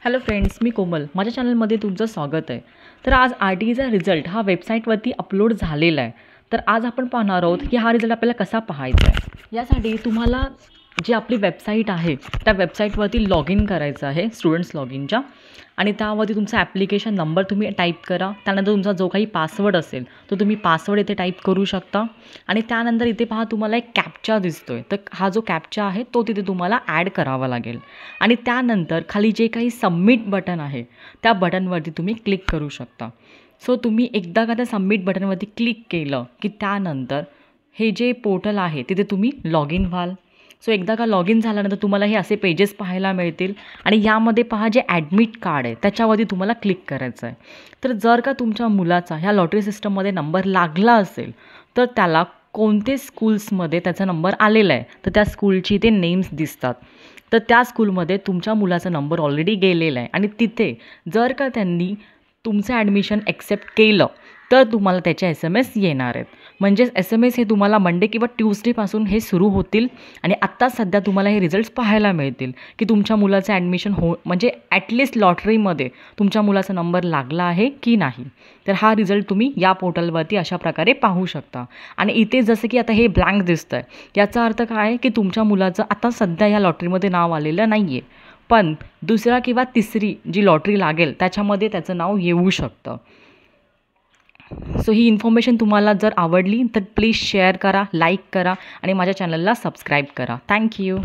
Hello friends, मी कोमल. माझ्या चॅनलमध्ये तुमचं स्वागत आहे. तर आज RTEचा रिझल्ट हा वेबसाईटवरती अपलोड झालेला आहे. तर आज आपण पाहणार आहोत की हा रिझल्ट आपल्याला कसा पाहायचा आहे. यासाठी तुम्हाला जी आपली वेबसाईट आहे त्या वेबसाईटवरती लॉग इन करायचं आहे, स्टुडंट्स लॉग इनच्या. आणि त्यावरती तुमचा ॲप्लिकेशन नंबर तुम्ही टाईप करा. त्यानंतर तुमचा जो काही पासवर्ड असेल तो तुम्ही पासवर्ड इथे टाईप करू शकता. आणि त्यानंतर इथे पहा तुम्हाला एक कॅप्चा दिसतो आहे. तर हा जो कॅप्चा आहे तो तिथे तुम्हाला ॲड करावा लागेल. आणि त्यानंतर खाली जे काही सबमिट बटन आहे त्या बटनवरती तुम्ही क्लिक करू शकता. सो तुम्ही एकदा का त्या सबमिट बटनवरती क्लिक केलं की त्यानंतर हे जे पोर्टल आहे तिथे तुम्ही लॉग इन व्हाल. सो एकदा का लॉग इन झाल्यानंतर तुम्हाला हे असे पेजेस पाहायला मिळतील. आणि यामध्ये पहा जे ॲडमिट कार्ड आहे त्याच्यावरती तुम्हाला क्लिक करायचं आहे. तर जर का तुमच्या मुलाचा ह्या लॉटरी सिस्टममध्ये नंबर लागला असेल तर त्याला कोणते स्कूल्समध्ये त्याचा नंबर आलेला आहे तर त्या स्कूलची ते नेम्स दिसतात. तर त्या स्कूलमध्ये तुमच्या मुलाचा नंबर ऑलरेडी गेलेला आहे आणि तिथे जर का त्यांनी तुमचं ॲडमिशन ॲक्सेप्ट केलं तर तुम्हाला त्याचे SMS येणार आहेत. म्हणजेच SMS हे तुम्हाला मंडे किंवा ट्यूसडेपासून हे सुरू होतील. आणि आत्ता सध्या तुम्हाला हे रिझल्ट्स पाहायला मिळतील की तुमच्या मुलाचं ॲडमिशन म्हणजे ॲटलिस्ट लॉटरीमध्ये तुमच्या मुलाचा नंबर लागला आहे की नाही. तर हा रिझल्ट तुम्ही या पोर्टलवरती अशा प्रकारे पाहू शकता. आणि इथे जसं की आता हे ब्लँक दिसतं आहे, याचा अर्थ काय आहे की तुमच्या मुलाचं आता सध्या या लॉटरीमध्ये नाव आलेलं नाही आहे. पण दुसरा किंवा तिसरी जी लॉटरी लागेल त्याच्यामध्ये त्याचं नाव येऊ शकतं. सो ही इन्फॉर्मेशन तुम्हाला जर आवडली तर प्लीज शेअर करा, लाईक करा आणि माझ्या चॅनलला सबस्क्राईब करा. थँक्यू.